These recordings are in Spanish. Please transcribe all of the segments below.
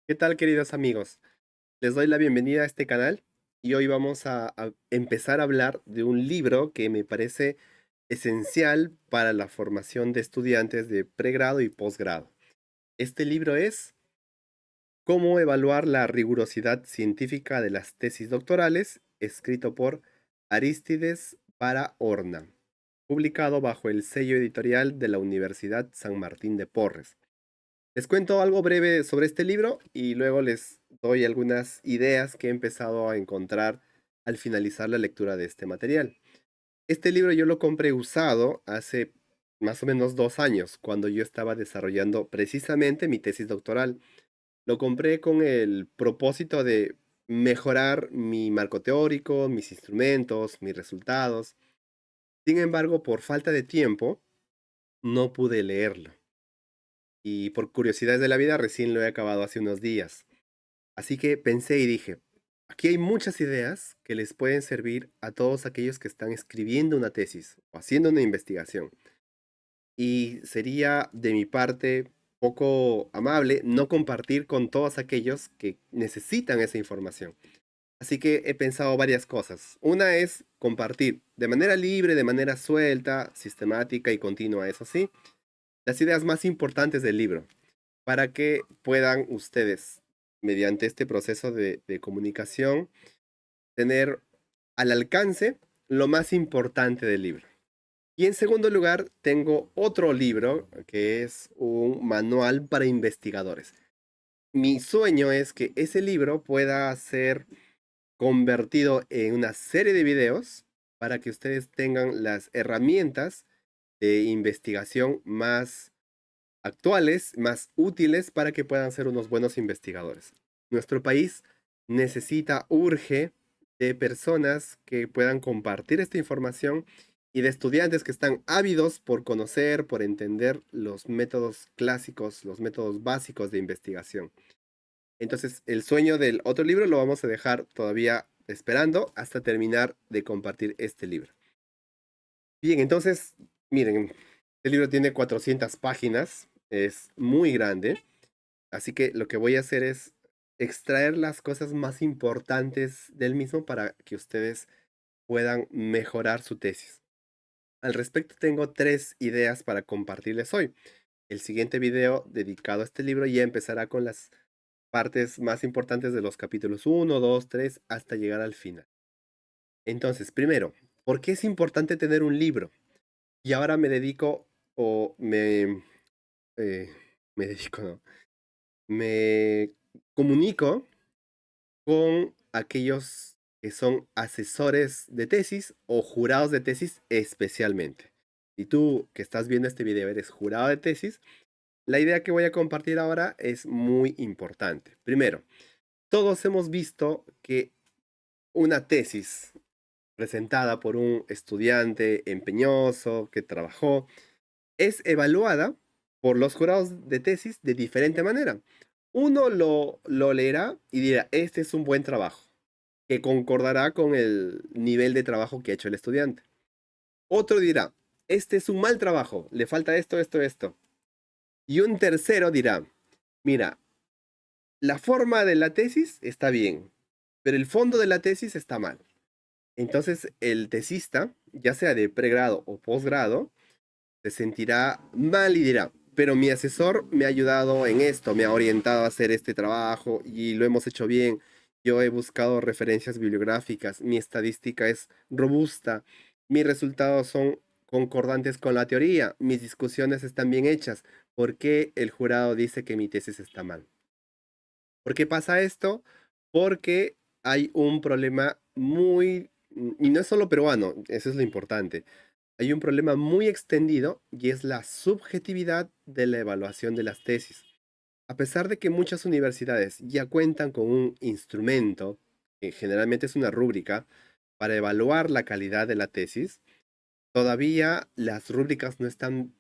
¿Qué tal, queridos amigos? Les doy la bienvenida a este canal y hoy vamos a empezar a hablar de un libro que me parece esencial para la formación de estudiantes de pregrado y posgrado. Este libro es Cómo evaluar la rigurosidad científica de las tesis doctorales, escrito por Arístides Barahona, publicado bajo el sello editorial de la Universidad San Martín de Porres. Les cuento algo breve sobre este libro y luego les doy algunas ideas que he empezado a encontrar al finalizar la lectura de este material. Este libro yo lo compré usado hace más o menos 2 años, cuando yo estaba desarrollando precisamente mi tesis doctoral. Lo compré con el propósito de mejorar mi marco teórico, mis instrumentos, mis resultados. Sin embargo, por falta de tiempo, no pude leerlo. Y por curiosidades de la vida, recién lo he acabado hace unos días. Así que pensé y dije, aquí hay muchas ideas que les pueden servir a todos aquellos que están escribiendo una tesis o haciendo una investigación. Y sería de mi parte poco amable no compartir con todos aquellos que necesitan esa información. Así que he pensado varias cosas. Una es compartir de manera libre, de manera suelta, sistemática y continua, eso sí, las ideas más importantes del libro para que puedan ustedes, mediante este proceso de comunicación, tener al alcance lo más importante del libro. Y en segundo lugar, tengo otro libro que es un manual para investigadores. Mi sueño es que ese libro pueda ser convertido en una serie de videos para que ustedes tengan las herramientas de investigación más actuales, más útiles para que puedan ser unos buenos investigadores. Nuestro país urge de personas que puedan compartir esta información y de estudiantes que están ávidos por conocer, por entender los métodos clásicos, los métodos básicos de investigación. Entonces, el sueño del otro libro lo vamos a dejar todavía esperando hasta terminar de compartir este libro. Bien, entonces, miren, el libro tiene 400 páginas, es muy grande, así que lo que voy a hacer es extraer las cosas más importantes del mismo para que ustedes puedan mejorar su tesis. Al respecto, tengo 3 ideas para compartirles hoy. El siguiente video dedicado a este libro ya empezará con las partes más importantes de los capítulos 1, 2, 3 hasta llegar al final. Entonces, primero, ¿por qué es importante tener un libro? Y ahora me dedico o eh, me dedico, no, me comunico con aquellos que son asesores de tesis o jurados de tesis especialmente. Si tú que estás viendo este video eres jurado de tesis, la idea que voy a compartir ahora es muy importante. Primero, todos hemos visto que una tesis presentada por un estudiante empeñoso que trabajó es evaluada por los jurados de tesis de diferente manera. Uno lo leerá y dirá, este es un buen trabajo, que concordará con el nivel de trabajo que ha hecho el estudiante. Otro dirá, este es un mal trabajo, le falta esto, esto, esto. Y un tercero dirá, mira, la forma de la tesis está bien, pero el fondo de la tesis está mal. Entonces el tesista, ya sea de pregrado o posgrado, se sentirá mal y dirá, pero mi asesor me ha ayudado en esto, me ha orientado a hacer este trabajo y lo hemos hecho bien. Yo he buscado referencias bibliográficas, mi estadística es robusta, mis resultados son concordantes con la teoría, mis discusiones están bien hechas. ¿Por qué el jurado dice que mi tesis está mal? ¿Por qué pasa esto? Porque hay un problema y no es solo peruano, eso es lo importante. Hay un problema muy extendido y es la subjetividad de la evaluación de las tesis. A pesar de que muchas universidades ya cuentan con un instrumento, que generalmente es una rúbrica, para evaluar la calidad de la tesis, todavía las rúbricas no están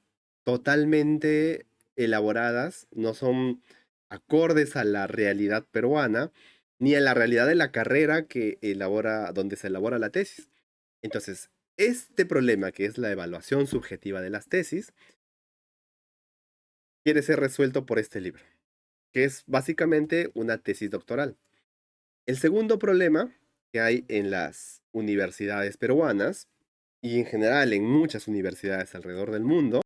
totalmente elaboradas, no son acordes a la realidad peruana, ni a la realidad de la carrera donde se elabora la tesis. Entonces, este problema, que es la evaluación subjetiva de las tesis, quiere ser resuelto por este libro. que es básicamente una tesis doctoral. El segundo problema que hay en las universidades peruanas y en general en muchas universidades alrededor del mundo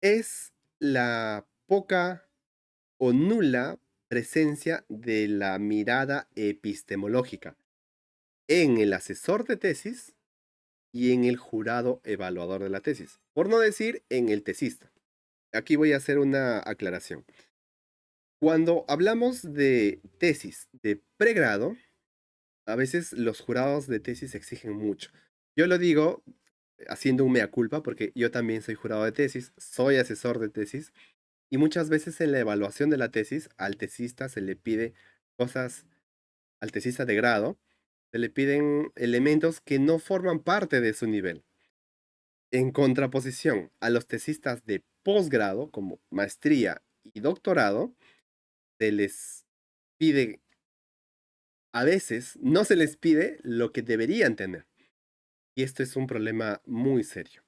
es la poca o nula presencia de la mirada epistemológica en el asesor de tesis y en el jurado evaluador de la tesis, por no decir en el tesista. Aquí voy a hacer una aclaración. Cuando hablamos de tesis de pregrado, a veces los jurados de tesis exigen mucho. Yo lo digo haciendo un mea culpa porque yo también soy jurado de tesis, soy asesor de tesis y muchas veces en la evaluación de la tesis al tesista se le pide cosas, al tesista de grado, se le piden elementos que no forman parte de su nivel. En contraposición a los tesistas de posgrado, como maestría y doctorado, se les pide, a veces no se les pide lo que deberían tener. Y esto es un problema muy serio.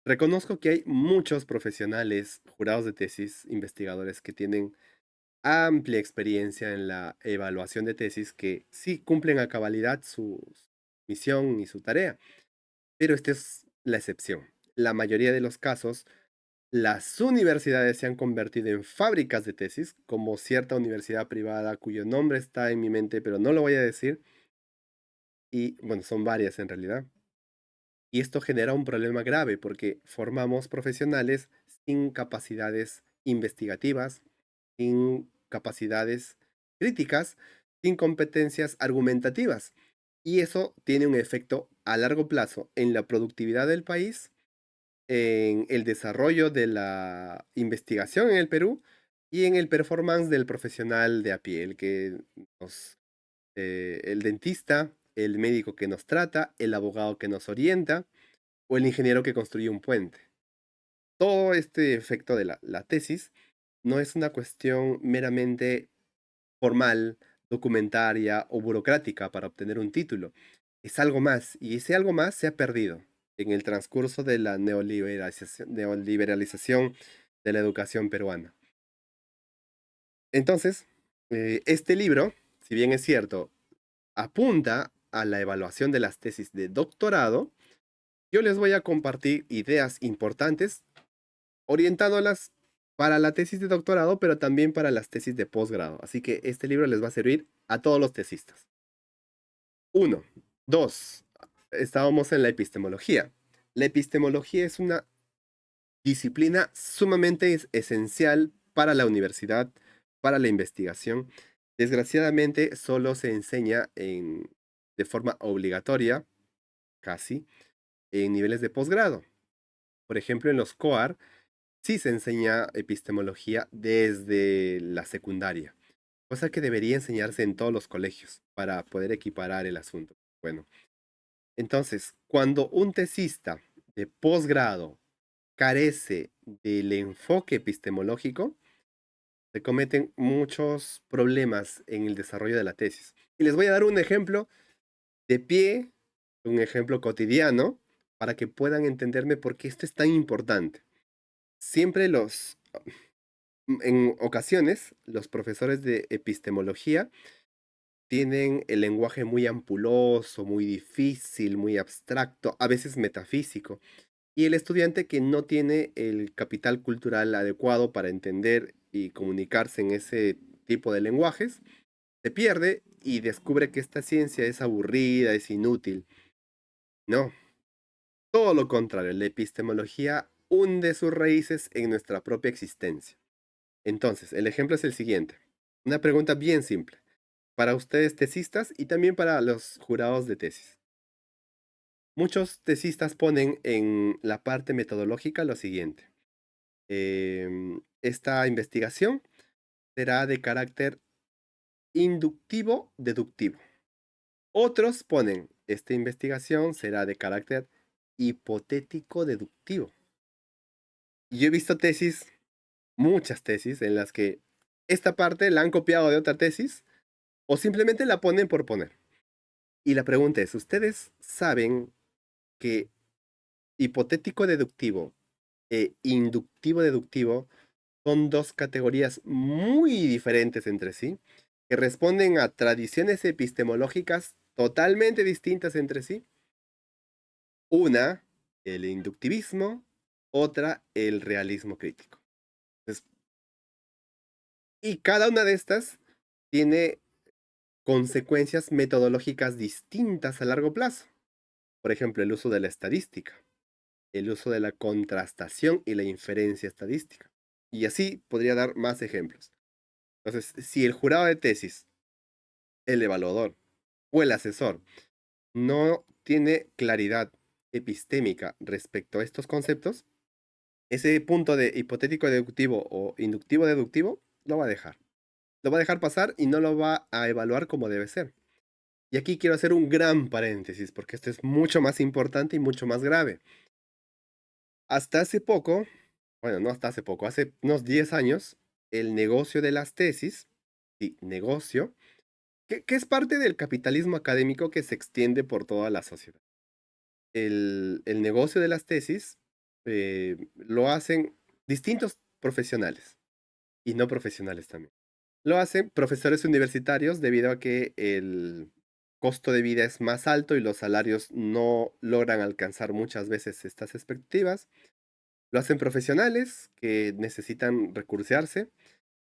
Reconozco que hay muchos profesionales, jurados de tesis, investigadores que tienen amplia experiencia en la evaluación de tesis que sí cumplen a cabalidad su misión y su tarea, pero esta es la excepción. La mayoría de los casos, las universidades se han convertido en fábricas de tesis, como cierta universidad privada cuyo nombre está en mi mente, pero no lo voy a decir, y bueno, son varias en realidad. Y esto genera un problema grave porque formamos profesionales sin capacidades investigativas, sin capacidades críticas, sin competencias argumentativas. Y eso tiene un efecto a largo plazo en la productividad del país, en el desarrollo de la investigación en el Perú y en el performance del profesional de a pie, el dentista, el médico que nos trata, el abogado que nos orienta o el ingeniero que construye un puente. Todo este efecto de la tesis no es una cuestión meramente formal, documentaria o burocrática para obtener un título. Es algo más, y ese algo más se ha perdido en el transcurso de la neoliberalización de la educación peruana. Entonces, este libro, si bien es cierto, apunta a la evaluación de las tesis de doctorado, yo les voy a compartir ideas importantes orientándolas para la tesis de doctorado, pero también para las tesis de posgrado. Así que este libro les va a servir a todos los tesistas. Uno, dos, estábamos en la epistemología. La epistemología es una disciplina sumamente esencial para la universidad, para la investigación. Desgraciadamente, solo se enseña de forma obligatoria, casi, en niveles de posgrado. Por ejemplo, en los COAR, sí se enseña epistemología desde la secundaria, cosa que debería enseñarse en todos los colegios para poder equiparar el asunto. Bueno, entonces, cuando un tesista de posgrado carece del enfoque epistemológico, se cometen muchos problemas en el desarrollo de la tesis. Y les voy a dar un ejemplo de pie, un ejemplo cotidiano, para que puedan entenderme por qué esto es tan importante. Siempre en ocasiones, los profesores de epistemología tienen el lenguaje muy ampuloso, muy difícil, muy abstracto, a veces metafísico. Y el estudiante que no tiene el capital cultural adecuado para entender y comunicarse en ese tipo de lenguajes, se pierde y descubre que esta ciencia es aburrida, es inútil. No, todo lo contrario, la epistemología hunde sus raíces en nuestra propia existencia. Entonces, el ejemplo es el siguiente. Una pregunta bien simple, para ustedes tesistas y también para los jurados de tesis. Muchos tesistas ponen en la parte metodológica lo siguiente. Esta investigación será de carácter inductivo-deductivo. Otros ponen, esta investigación será de carácter hipotético-deductivo. Y yo he visto tesis, muchas tesis, en las que esta parte la han copiado de otra tesis o simplemente la ponen por poner. Y la pregunta es, ¿ustedes saben que hipotético-deductivo e inductivo-deductivo son dos categorías muy diferentes entre sí, que responden a tradiciones epistemológicas totalmente distintas entre sí. Una, el inductivismo, otra, el realismo crítico. Entonces, y cada una de estas tiene consecuencias metodológicas distintas a largo plazo. Por ejemplo, el uso de la estadística, el uso de la contrastación y la inferencia estadística. Y así podría dar más ejemplos. Entonces, si el jurado de tesis, el evaluador o el asesor no tiene claridad epistémica respecto a estos conceptos, ese punto de hipotético deductivo o inductivo deductivo lo va a dejar. Lo va a dejar pasar y no lo va a evaluar como debe ser. Y aquí quiero hacer un gran paréntesis porque esto es mucho más importante y mucho más grave. Hasta hace poco, bueno, no hasta hace poco, hace unos 10 años, el negocio de las tesis, sí, negocio, que es parte del capitalismo académico que se extiende por toda la sociedad. El negocio de las tesis lo hacen distintos profesionales y no profesionales también. Lo hacen profesores universitarios debido a que el costo de vida es más alto y los salarios no logran alcanzar muchas veces estas expectativas. Lo hacen profesionales que necesitan recursearse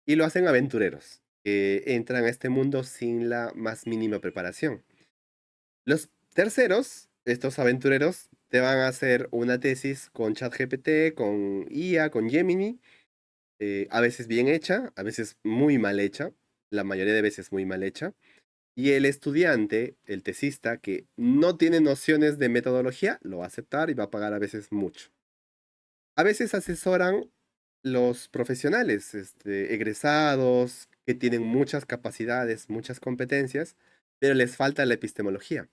y lo hacen aventureros que entran a este mundo sin la más mínima preparación. Los terceros, estos aventureros, te van a hacer una tesis con ChatGPT, con IA, con Gemini, a veces bien hecha, a veces muy mal hecha, la mayoría de veces muy mal hecha. Y el estudiante, el tesista, que no tiene nociones de metodología, lo va a aceptar y va a pagar a veces mucho. A veces asesoran los profesionales, egresados, que tienen muchas capacidades, muchas competencias, pero les falta la epistemología.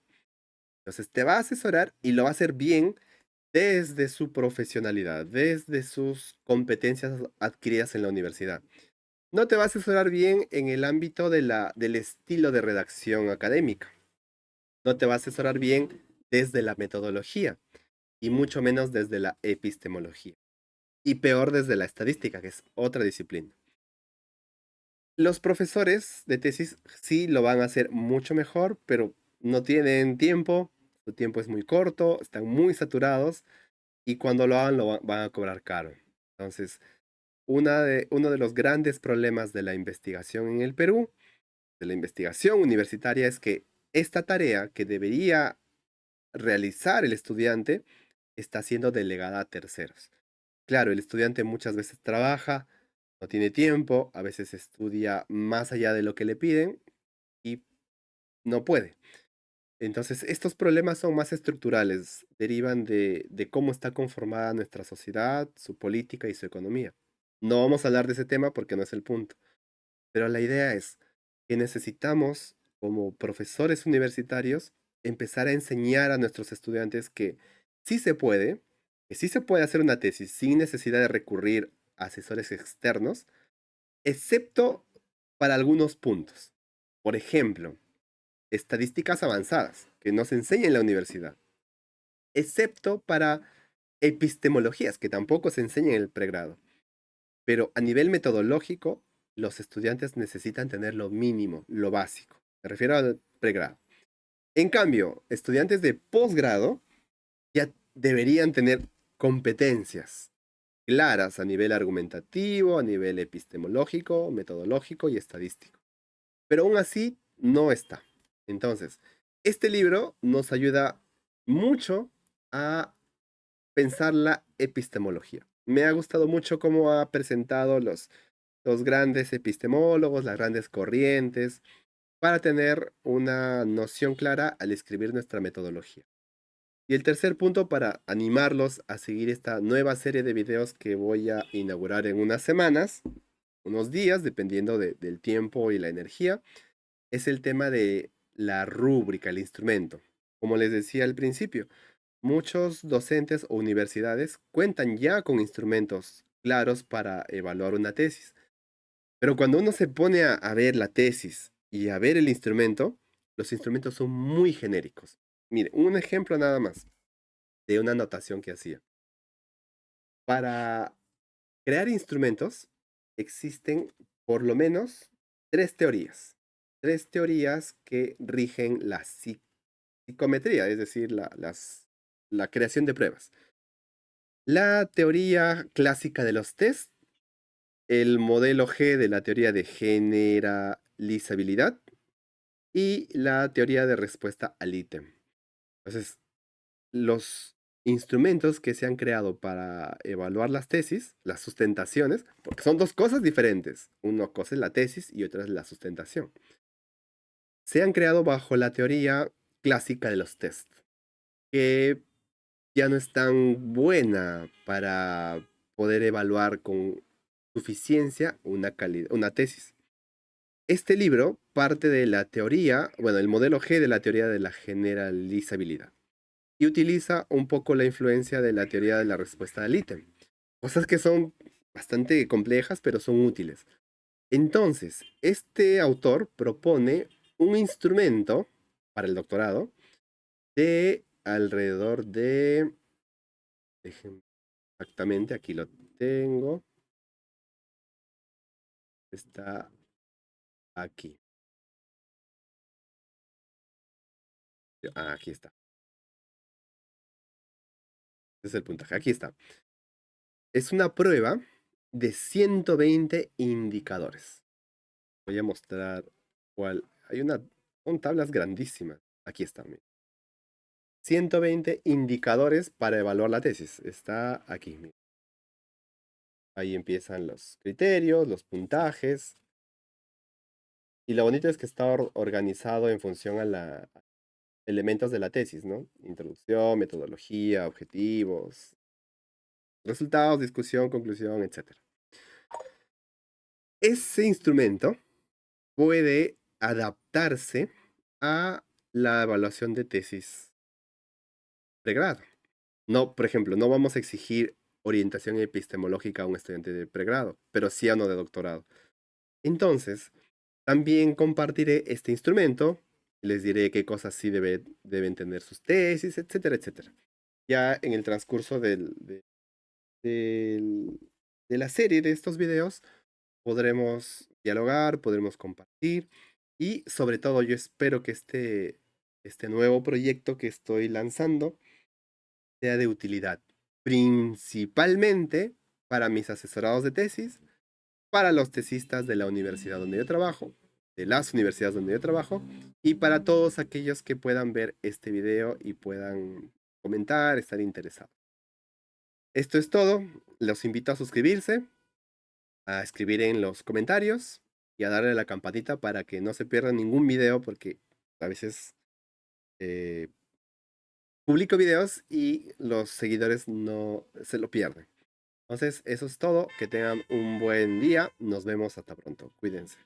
Entonces te va a asesorar y lo va a hacer bien desde su profesionalidad, desde sus competencias adquiridas en la universidad. No te va a asesorar bien en el ámbito del estilo de redacción académica. No te va a asesorar bien desde la metodología y mucho menos desde la epistemología. Y peor desde la estadística, que es otra disciplina. Los profesores de tesis sí lo van a hacer mucho mejor, pero no tienen tiempo, su tiempo es muy corto, están muy saturados y cuando lo hagan van a cobrar caro. Entonces, uno de los grandes problemas de la investigación en el Perú, de la investigación universitaria, es que esta tarea que debería realizar el estudiante está siendo delegada a terceros. Claro, el estudiante muchas veces trabaja, no tiene tiempo, a veces estudia más allá de lo que le piden y no puede. Entonces, estos problemas son más estructurales, derivan de cómo está conformada nuestra sociedad, su política y su economía. No vamos a hablar de ese tema porque no es el punto, pero la idea es que necesitamos, como profesores universitarios, empezar a enseñar a nuestros estudiantes que sí se puede, que sí se puede hacer una tesis sin necesidad de recurrir a asesores externos, excepto para algunos puntos. Por ejemplo, estadísticas avanzadas, que no se enseña en la universidad, excepto para epistemologías, que tampoco se enseña en el pregrado. Pero a nivel metodológico, los estudiantes necesitan tener lo mínimo, lo básico. Me refiero al pregrado. En cambio, estudiantes de posgrado ya deberían tener competencias claras a nivel argumentativo, a nivel epistemológico, metodológico y estadístico. Pero aún así no está. Entonces, este libro nos ayuda mucho a pensar la epistemología. Me ha gustado mucho cómo ha presentado los grandes epistemólogos, las grandes corrientes, para tener una noción clara al escribir nuestra metodología. Y el tercer punto para animarlos a seguir esta nueva serie de videos que voy a inaugurar en unas semanas, unos días, dependiendo del tiempo y la energía, es el tema de la rúbrica, el instrumento. Como les decía al principio, muchos docentes o universidades cuentan ya con instrumentos claros para evaluar una tesis. Pero cuando uno se pone a ver la tesis y a ver el instrumento, los instrumentos son muy genéricos. Mire, un ejemplo nada más de una anotación que hacía. Para crear instrumentos, existen por lo menos tres teorías. Tres teorías que rigen la psicometría, es decir, la creación de pruebas. La teoría clásica de los test, el modelo G de la teoría de generalizabilidad y la teoría de respuesta al ítem. Entonces, los instrumentos que se han creado para evaluar las tesis, las sustentaciones, porque son dos cosas diferentes. Una cosa es la tesis y otra es la sustentación. Se han creado bajo la teoría clásica de los test, que ya no es tan buena para poder evaluar con suficiencia una tesis. Este libro parte de la teoría, bueno, el modelo G de la teoría de la generalizabilidad y utiliza un poco la influencia de la teoría de la respuesta al ítem. Cosas que son bastante complejas, pero son útiles. Entonces, este autor propone un instrumento para el doctorado de alrededor de... Déjenme exactamente, aquí lo tengo. Está aquí. Aquí está. Este es el puntaje. Aquí está. Es una prueba de 120 indicadores. Voy a mostrar cuál. Son tablas grandísimas. Aquí están. Miren. 120 indicadores para evaluar la tesis. Está aquí. Miren. Ahí empiezan los criterios, los puntajes. Y lo bonito es que está organizado en función a la elementos de la tesis, ¿no? Introducción, metodología, objetivos, resultados, discusión, conclusión, etc. Ese instrumento puede adaptarse a la evaluación de tesis pregrado. No, por ejemplo, no vamos a exigir orientación epistemológica a un estudiante de pregrado, pero sí a uno de doctorado. Entonces, también compartiré este instrumento, les diré qué cosas sí deben tener sus tesis, etcétera, etcétera. Ya en el transcurso del- de la serie de estos videos podremos dialogar, podremos compartir y sobre todo yo espero que este nuevo proyecto que estoy lanzando sea de utilidad, principalmente para mis asesorados de tesis, para los tesistas de la universidad donde yo trabajo, de las universidades donde yo trabajo y para todos aquellos que puedan ver este video y puedan comentar, estar interesados. Esto es todo. Los invito a suscribirse, a escribir en los comentarios y a darle a la campanita para que no se pierda ningún video porque a veces eh, publico videos y los seguidores no se lo pierden. Entonces, eso es todo. Que tengan un buen día. Nos vemos hasta pronto. Cuídense.